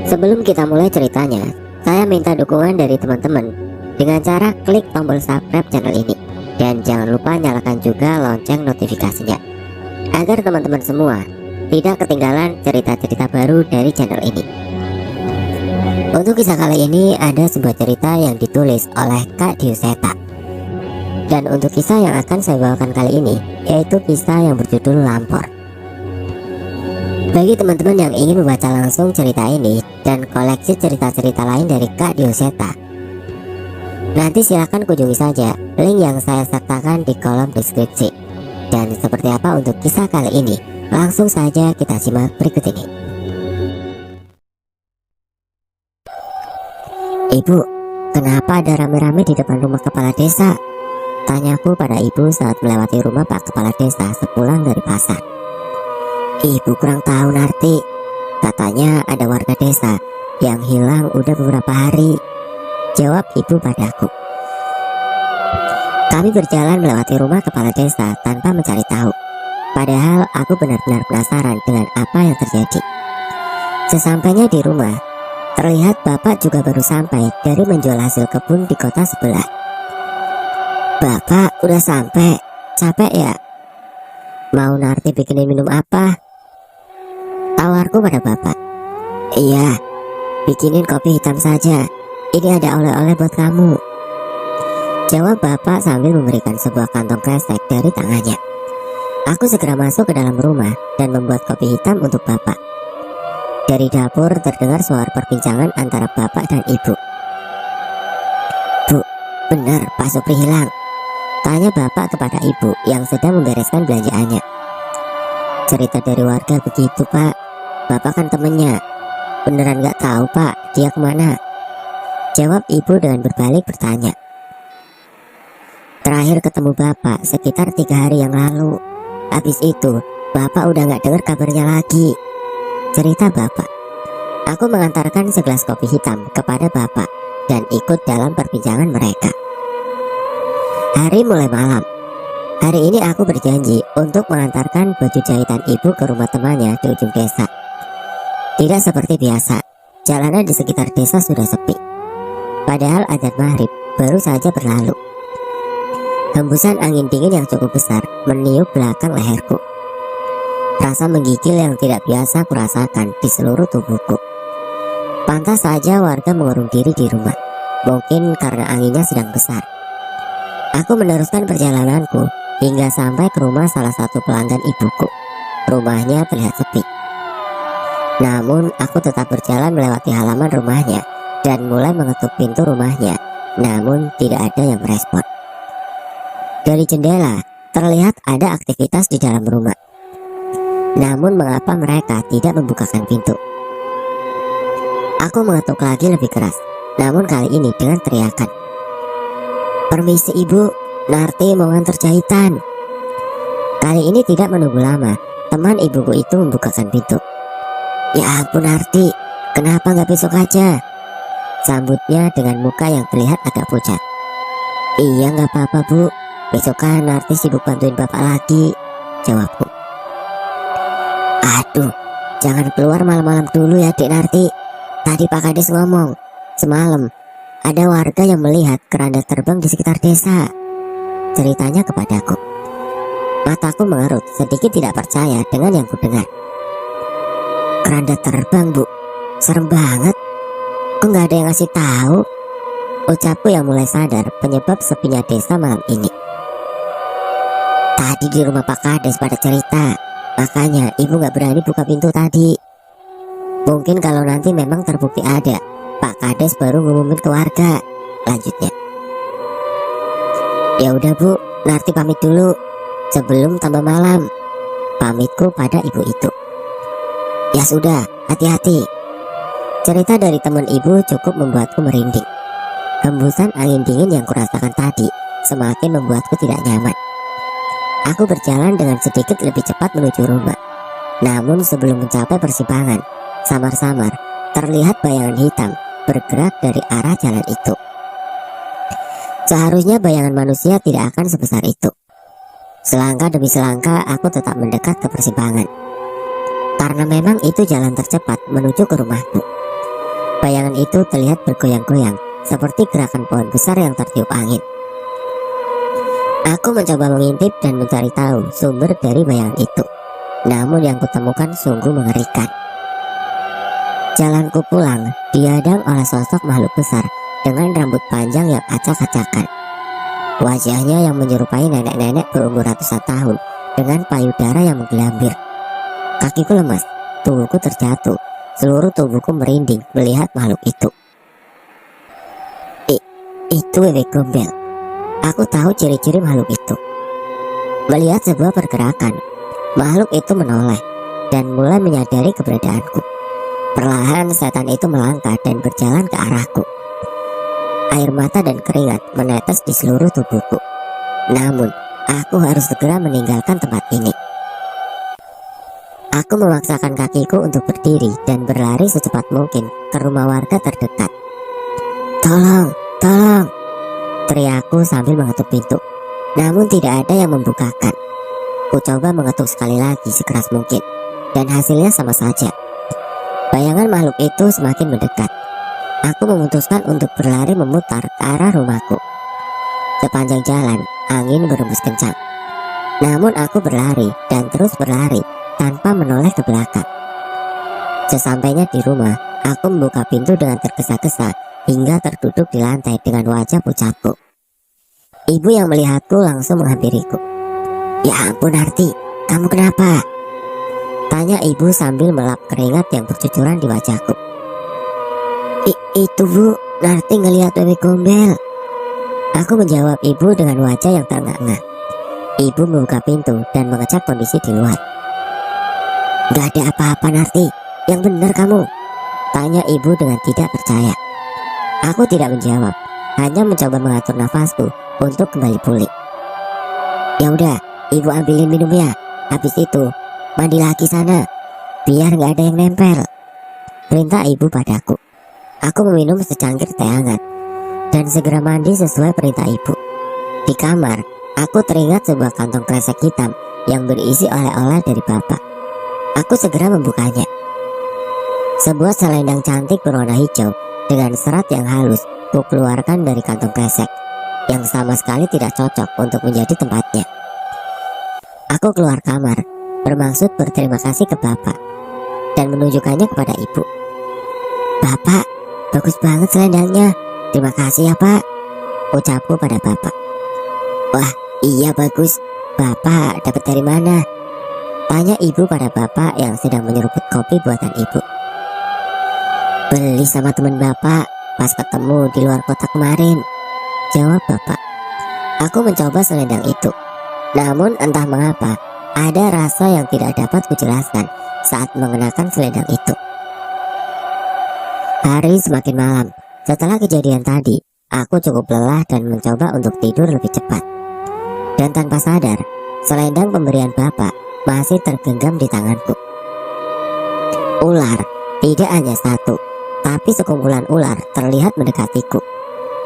Sebelum kita mulai ceritanya, saya minta dukungan dari teman-teman dengan cara klik tombol subscribe channel ini. Dan jangan lupa nyalakan juga lonceng notifikasinya, agar teman-teman semua tidak ketinggalan cerita-cerita baru dari channel ini. Untuk kisah kali ini ada sebuah cerita yang ditulis oleh Kak Diuseta. Dan untuk kisah yang akan saya bawakan kali ini, yaitu kisah yang berjudul Lampor. Bagi teman-teman yang ingin membaca langsung cerita ini dan koleksi cerita-cerita lain dari Kak Diuseta, nanti silakan kunjungi saja link yang saya sertakan di kolom deskripsi. Dan seperti apa untuk kisah kali ini, langsung saja kita simak berikut ini. "Ibu, kenapa ada rame-rame di depan rumah kepala desa?" tanyaku pada ibu saat melewati rumah Pak Kepala Desa sepulang dari pasar. "Ibu kurang tahu, Narti. Katanya ada warga desa yang hilang udah beberapa hari," jawab ibu padaku. Kami berjalan melewati rumah kepala desa tanpa mencari tahu. Padahal aku benar-benar penasaran dengan apa yang terjadi. Sesampainya di rumah, terlihat bapak juga baru sampai dari menjual hasil kebun di kota sebelah. "Bapak udah sampai? Capek ya? Mau Narti bikinin minum apa?" tawarku pada bapak. "Iya, bikinin kopi hitam saja. Ini ada oleh-oleh buat kamu," jawab bapak sambil memberikan sebuah kantong kresek dari tangannya. Aku segera masuk ke dalam rumah dan membuat kopi hitam untuk bapak. Dari dapur terdengar suara perbincangan antara bapak dan ibu. "Bu, benar Pak Supri hilang?" tanya bapak kepada ibu yang sedang membereskan belanjaannya. "Cerita dari warga begitu, Pak. Bapak kan temennya. Beneran gak tahu, Pak, dia kemana?" jawab ibu dengan berbalik bertanya. "Terakhir ketemu bapak sekitar 3 hari yang lalu. Habis itu bapak udah gak dengar kabarnya lagi," cerita bapak. Aku mengantarkan segelas kopi hitam kepada bapak dan ikut dalam perbincangan mereka. Hari mulai malam. Hari ini aku berjanji untuk mengantarkan baju jahitan ibu ke rumah temannya di ujung desa. Tidak seperti biasa, jalanan di sekitar desa sudah sepi. Padahal azan maghrib baru saja berlalu. Hembusan angin dingin yang cukup besar meniup belakang leherku. Rasa menggigil yang tidak biasa kurasakan di seluruh tubuhku. Pantas saja warga mengurung diri di rumah, mungkin karena anginnya sedang besar. Aku meneruskan perjalananku hingga sampai ke rumah salah satu pelanggan ibuku. Rumahnya terlihat sepi. Namun aku tetap berjalan melewati halaman rumahnya dan mulai mengetuk pintu rumahnya. Namun tidak ada yang merespon. Dari jendela terlihat ada aktivitas di dalam rumah. Namun mengapa mereka tidak membukakan pintu? Aku mengetuk lagi lebih keras, namun kali ini dengan teriakan. "Permisi ibu, Narti mau nganter jahitan." Kali ini tidak menunggu lama, teman ibuku itu membukakan pintu. "Ya ampun Narti, kenapa nggak besok aja?" sambutnya dengan muka yang terlihat agak pucat. "Iya nggak apa-apa bu, besok kan Narti sibuk bantuin bapak lagi," jawabku. "Aduh, jangan keluar malam-malam dulu ya Dek Narti. Tadi Pak Kades ngomong, semalam ada warga yang melihat keranda terbang di sekitar desa," ceritanya kepadaku. Mataku mengerut, sedikit tidak percaya dengan yang kudengar. "Keranda terbang bu, serem banget. Kok nggak ada yang ngasih tahu?" ucapku yang mulai sadar penyebab sepinya desa malam ini. "Tadi di rumah Pak Kades pada cerita, makanya ibu nggak berani buka pintu tadi. Mungkin kalau nanti memang terbukti ada, Pak Kades baru ngumumin ke warga," lanjutnya. "Ya udah bu, Narti pamit dulu sebelum tambah malam," pamitku pada ibu itu. "Ya sudah, hati-hati." Cerita dari teman ibu cukup membuatku merinding. Hembusan angin dingin yang kurasakan tadi semakin membuatku tidak nyaman. Aku berjalan dengan sedikit lebih cepat menuju rumah. Namun sebelum mencapai persimpangan, samar-samar terlihat bayangan hitam bergerak dari arah jalan itu. Seharusnya bayangan manusia tidak akan sebesar itu. Selangkah demi selangkah aku tetap mendekat ke persimpangan, karena memang itu jalan tercepat menuju ke rumahku. Bayangan itu terlihat bergoyang-goyang seperti gerakan pohon besar yang tertiup angin. Aku mencoba mengintip dan mencari tahu sumber dari bayangan itu. Namun yang kutemukan sungguh mengerikan. Jalanku pulang dihadang oleh sosok makhluk besar dengan rambut panjang yang acak-acakan. Wajahnya yang menyerupai nenek-nenek berumur ratusan tahun dengan payudara yang menggelambir. Kakiku lemas, tubuhku terjatuh, seluruh tubuhku merinding melihat makhluk itu. Itu Wewe Gombel. Aku tahu ciri-ciri makhluk itu. Melihat sebuah pergerakan, makhluk itu menoleh dan mulai menyadari keberadaanku. Perlahan setan itu melangkah dan berjalan ke arahku. Air mata dan keringat menetes di seluruh tubuhku. Namun, aku harus segera meninggalkan tempat ini. Aku memaksakan kakiku untuk berdiri dan berlari secepat mungkin ke rumah warga terdekat. Tolong, tolong, teriakku sambil mengetuk pintu. Namun tidak ada yang membukakan. Ku coba mengetuk sekali lagi sekeras mungkin, dan hasilnya sama saja. Bayangan makhluk itu semakin mendekat. Aku memutuskan untuk berlari memutar ke arah rumahku. Sepanjang jalan, angin berembus kencang. Namun aku berlari dan terus berlari tanpa menoleh ke belakang. Sesampainya di rumah, aku membuka pintu dengan tergesa-gesa hingga terduduk di lantai dengan wajah pucatku. Ibu yang melihatku langsung menghampiriku. Ya ampun Narti, kamu kenapa? Tanya ibu sambil melap keringat yang bercucuran di wajahku. Itu Bu, Narti ngelihat Wewe Gombel. Aku menjawab ibu dengan wajah yang terengah-engah. Ibu membuka pintu dan mengecek kondisi di luar. Gak ada apa-apa Narti, yang benar kamu? Tanya ibu dengan tidak percaya. Aku tidak menjawab, hanya mencoba mengatur nafasku untuk kembali pulih. Ya udah, ibu ambilin minumnya. Habis itu, mandi lagi sana, biar gak ada yang nempel. Perintah ibu padaku. Aku meminum secangkir teh hangat dan segera mandi sesuai perintah ibu. Di kamar, aku teringat sebuah kantong kresek hitam yang berisi oleh-oleh dari bapak. Aku segera membukanya. Sebuah selendang cantik berwarna hijau dengan serat yang halus ku keluarkan dari kantong kresek yang sama sekali tidak cocok untuk menjadi tempatnya. Aku keluar kamar bermaksud berterima kasih ke bapak dan menunjukkannya kepada ibu. Bapak, bagus banget selendangnya. Terima kasih ya pak, ucapku pada bapak. Wah iya bagus, bapak dapat dari mana? Tanya ibu pada bapak yang sedang menyeruput kopi buatan ibu. Beli sama teman bapak pas ketemu di luar kota kemarin, jawab bapak. Aku mencoba selendang itu. Namun entah mengapa ada rasa yang tidak dapat kujelaskan saat mengenakan selendang itu. Hari semakin malam. Setelah kejadian tadi, aku cukup lelah dan mencoba untuk tidur lebih cepat. Dan tanpa sadar, selendang pemberian bapak masih tergenggam di tanganku. Ular, tidak hanya satu, tapi sekumpulan ular terlihat mendekatiku.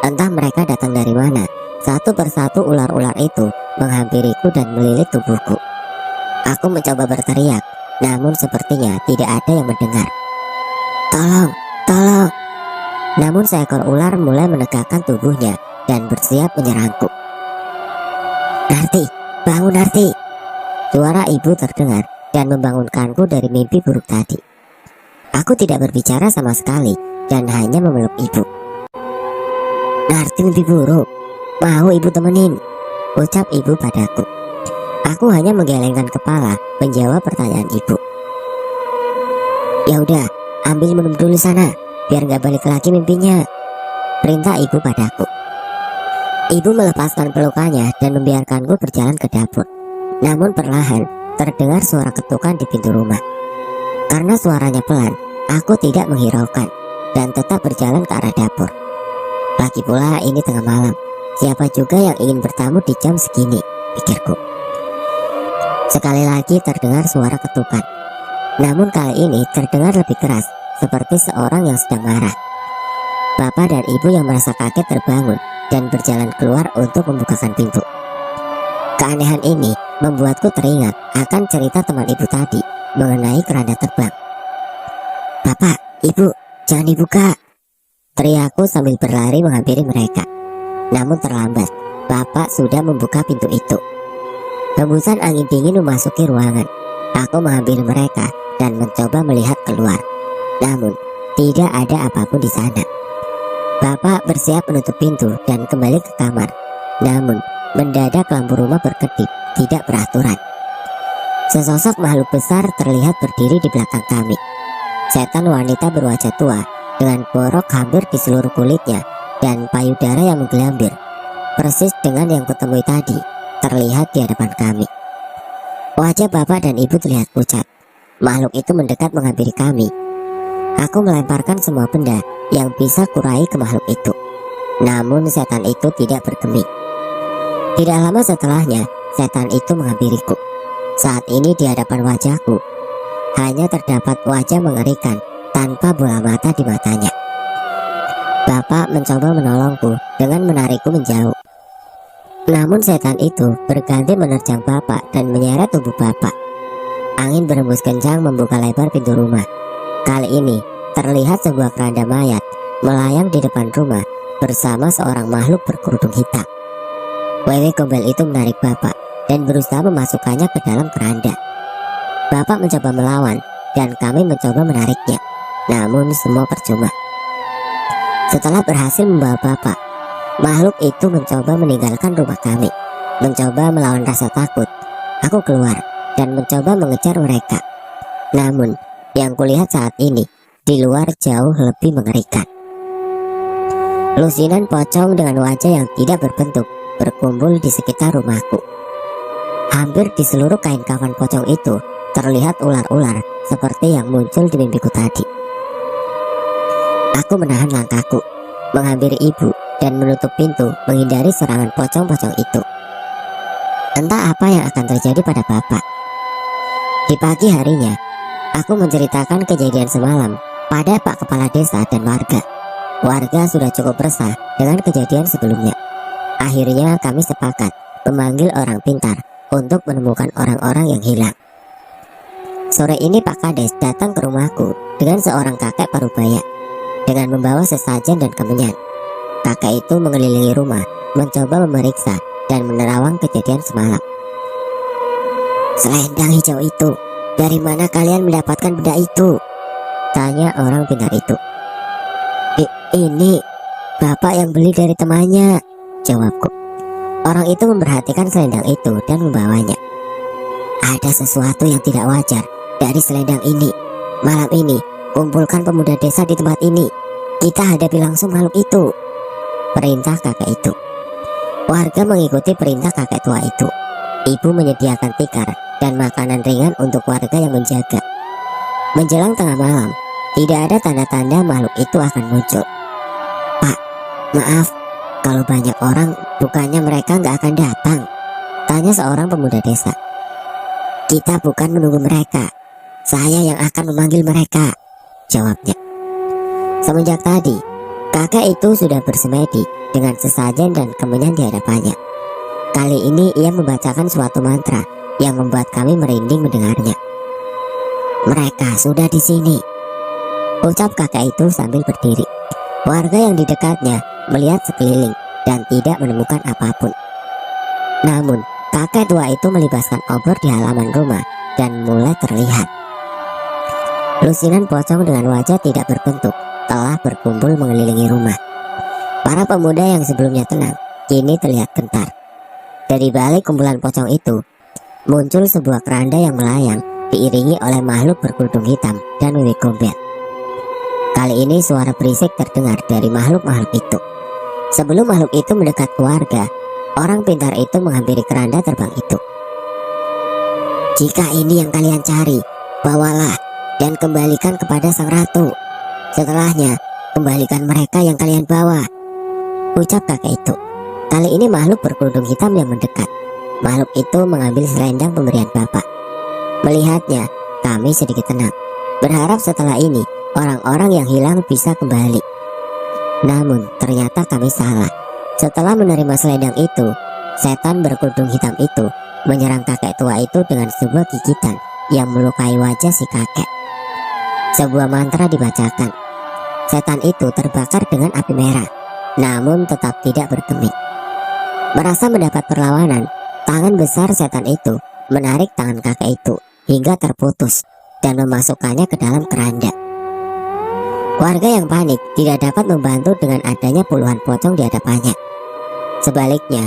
Entah mereka datang dari mana. Satu persatu ular-ular itu menghampiriku dan melilit tubuhku. Aku mencoba berteriak, namun sepertinya tidak ada yang mendengar. Tolong, tolong. Namun seekor ular mulai menegakkan tubuhnya dan bersiap menyerangku. Narti, bangun Narti. Suara ibu terdengar dan membangunkanku dari mimpi buruk tadi. Aku tidak berbicara sama sekali dan hanya memeluk ibu. Narti mimpi buruk, mau ibu temenin, ucap ibu padaku. Aku hanya menggelengkan kepala menjawab pertanyaan ibu. Ya udah, ambil minum dulu sana, biar gak balik lagi mimpinya, perintah ibu padaku. Ibu melepaskan pelukannya dan membiarkanku berjalan ke dapur. Namun perlahan terdengar suara ketukan di pintu rumah. Karena suaranya pelan, aku tidak menghiraukan dan tetap berjalan ke arah dapur. Lagi pula ini tengah malam, siapa juga yang ingin bertamu di jam segini, pikirku. Sekali lagi terdengar suara ketukan. Namun kali ini terdengar lebih keras, seperti seorang yang sedang marah. Bapak dan ibu yang merasa kaget terbangun dan berjalan keluar untuk membukakan pintu. Keanehan ini membuatku teringat akan cerita teman ibu tadi mengenai keranda terbang. Bapak, ibu, Jangan dibuka!" teriakku sambil berlari menghampiri mereka. Namun terlambat, bapak sudah membuka pintu itu. Hembusan angin dingin memasuki ruangan. Aku menghampiri mereka dan mencoba melihat keluar. Namun, tidak ada apapun di sana. Bapak bersiap menutup pintu dan kembali ke kamar. Namun, mendadak lampu rumah berkedip, tidak beraturan. Sesosok makhluk besar terlihat berdiri di belakang kami. Setan wanita berwajah tua dengan borok hampir di seluruh kulitnya dan payudara yang menggelambir, persis dengan yang kutemui tadi, terlihat di hadapan kami. Wajah bapak dan ibu terlihat pucat. Makhluk itu mendekat menghampiri kami. Aku melemparkan semua benda yang bisa kurai ke makhluk itu. Namun setan itu tidak bergeming. Tidak lama setelahnya, setan itu menghampiriku. Saat ini di hadapan wajahku, hanya terdapat wajah mengerikan tanpa bola mata di matanya. Bapak mencoba menolongku dengan menarikku menjauh. Namun setan itu berganti menerjang bapak dan menyeret tubuh bapak. Angin berembus kencang membuka lebar pintu rumah. Kali ini terlihat sebuah keranda mayat melayang di depan rumah bersama seorang makhluk berkerudung hitam. Wewe gombel itu menarik bapak dan berusaha memasukkannya ke dalam keranda. Bapak mencoba melawan dan kami mencoba menariknya. Namun semua percuma. Setelah berhasil membawa bapak, makhluk itu mencoba meninggalkan rumah kami. Mencoba melawan rasa takut, aku keluar dan mencoba mengejar mereka. Namun, yang kulihat saat ini di luar jauh lebih mengerikan. Lusinan pocong dengan wajah yang tidak berbentuk berkumpul di sekitar rumahku. Hampir di seluruh kain kafan pocong itu terlihat ular-ular seperti yang muncul di mimpiku tadi. Aku menahan langkahku, menghampiri ibu dan menutup pintu menghindari serangan pocong-pocong itu. Entah apa yang akan terjadi pada bapak. Di pagi harinya, aku menceritakan kejadian semalam pada Pak Kepala Desa dan warga. Warga sudah cukup resah dengan kejadian sebelumnya. Akhirnya kami sepakat memanggil orang pintar untuk menemukan orang-orang yang hilang. Sore ini Pak Kades datang ke rumahku dengan seorang kakek parubaya dengan membawa sesajen dan kemenyan. Kakek itu mengelilingi rumah, mencoba memeriksa dan menerawang kejadian semalam. "Selendang hijau itu, dari mana kalian mendapatkan benda itu?" tanya orang pintar itu. Ini bapak yang beli dari temannya," jawabku. Orang itu memperhatikan selendang itu dan membawanya. "Ada sesuatu yang tidak wajar dari selendang ini. Malam ini, kumpulkan pemuda desa di tempat ini. Kita hadapi langsung makhluk itu," perintah kakek itu. Warga mengikuti perintah kakek tua itu. Ibu menyediakan tikar dan makanan ringan untuk warga yang menjaga. Menjelang tengah malam, tidak ada tanda-tanda makhluk itu akan muncul. "Pak, maaf, kalau banyak orang, bukannya mereka nggak akan datang?" tanya seorang pemuda desa. "Kita bukan menunggu mereka. Saya yang akan memanggil mereka," jawabnya. Semenjak tadi, kakek itu sudah bersemedi dengan sesajen dan kemenyan di hadapannya. Kali ini ia membacakan suatu mantra yang membuat kami merinding mendengarnya. "Mereka sudah di sini," ucap kakek itu sambil berdiri. Warga yang di dekatnya melihat sekeliling dan tidak menemukan apapun. Namun, kakek tua itu melibaskan obor di halaman rumah dan mulai terlihat. Lusinan pocong dengan wajah tidak berbentuk telah berkumpul mengelilingi rumah. Para pemuda yang sebelumnya tenang kini terlihat gentar. Dari balik kumpulan pocong itu muncul sebuah keranda yang melayang diiringi oleh makhluk berkerudung hitam dan wewe gombel. Kali ini suara berisik terdengar dari makhluk-makhluk itu. Sebelum makhluk itu mendekat ke warga, orang pintar itu menghampiri keranda terbang itu. "Jika ini yang kalian cari, bawalah dan kembalikan kepada sang ratu. Setelahnya, kembalikan mereka yang kalian bawa," ucap kakek itu. Kali ini makhluk berkerudung hitam yang mendekat. Makhluk itu mengambil selendang pemberian bapak. Melihatnya, kami sedikit tenang, berharap setelah ini orang-orang yang hilang bisa kembali. Namun ternyata kami salah. Setelah menerima selendang itu, setan berkerudung hitam itu menyerang kakek tua itu dengan sebuah gigitan yang melukai wajah si kakek. Sebuah mantra dibacakan. setan itu terbakar dengan api merah, namun tetap tidak bergeming. Merasa mendapat perlawanan, tangan besar setan itu menarik tangan kakek itu hingga terputus dan memasukkannya ke dalam keranda. Warga yang panik tidak dapat membantu dengan adanya puluhan pocong di hadapannya. Sebaliknya,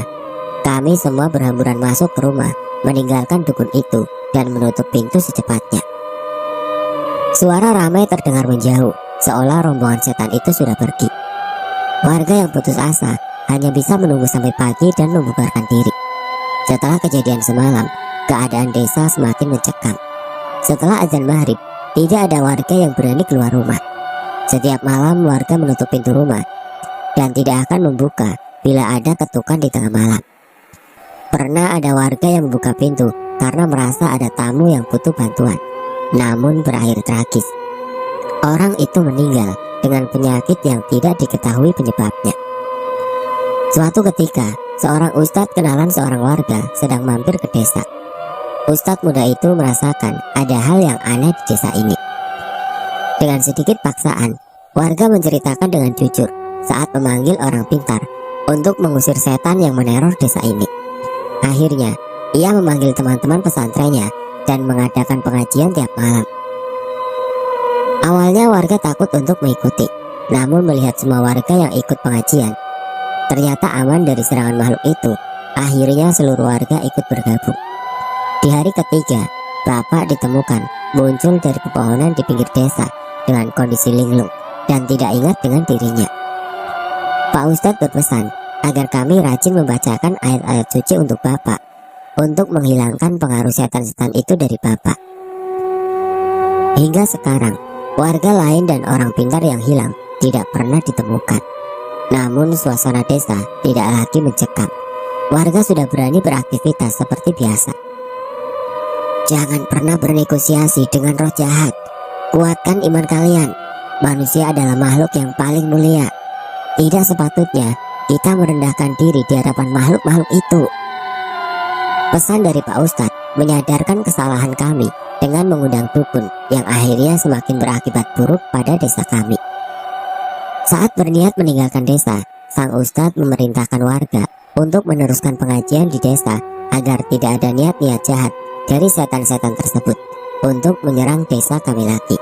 kami semua berhamburan masuk ke rumah, meninggalkan dukun itu dan menutup pintu secepatnya. Suara ramai terdengar menjauh, seolah rombongan setan itu sudah pergi. Warga yang putus asa hanya bisa menunggu sampai pagi dan membubarkan diri. Setelah kejadian semalam, keadaan desa semakin mencekam. Setelah azan maghrib, tidak ada warga yang berani keluar rumah. Setiap malam warga menutup pintu rumah dan tidak akan membuka bila ada ketukan di tengah malam. Pernah ada warga yang membuka pintu karena merasa ada tamu yang butuh bantuan, namun berakhir tragis. Orang itu meninggal dengan penyakit yang tidak diketahui penyebabnya. Suatu ketika, seorang ustadz kenalan seorang warga sedang mampir ke desa. Ustadz muda itu merasakan ada hal yang aneh di desa ini. Dengan sedikit paksaan, warga menceritakan dengan jujur saat memanggil orang pintar untuk mengusir setan yang meneror desa ini. Akhirnya, ia memanggil teman-teman pesantrennya dan mengadakan pengajian tiap malam. Awalnya warga takut untuk mengikuti, namun melihat semua warga yang ikut pengajian ternyata aman dari serangan makhluk itu. Akhirnya seluruh warga ikut bergabung. Di hari ketiga, bapak ditemukan muncul dari pepohonan di pinggir desa dengan kondisi linglung dan tidak ingat dengan dirinya. Pak Ustadz berpesan agar kami rajin membacakan ayat-ayat suci untuk bapak untuk menghilangkan pengaruh setan-setan itu dari bapak. Hingga sekarang, warga lain dan orang pintar yang hilang tidak pernah ditemukan. Namun suasana desa tidak lagi mencekam. Warga sudah berani beraktivitas seperti biasa. Jangan pernah bernegosiasi dengan roh jahat. Kuatkan iman kalian. Manusia adalah makhluk yang paling mulia. Tidak sepatutnya kita merendahkan diri di hadapan makhluk-makhluk itu. Pesan dari Pak Ustadz menyadarkan kesalahan kami dengan mengundang dukun yang akhirnya semakin berakibat buruk pada desa kami. Saat berniat meninggalkan desa, sang Ustadz memerintahkan warga untuk meneruskan pengajian di desa agar tidak ada niat-niat jahat dari setan-setan tersebut untuk menyerang desa kami lagi.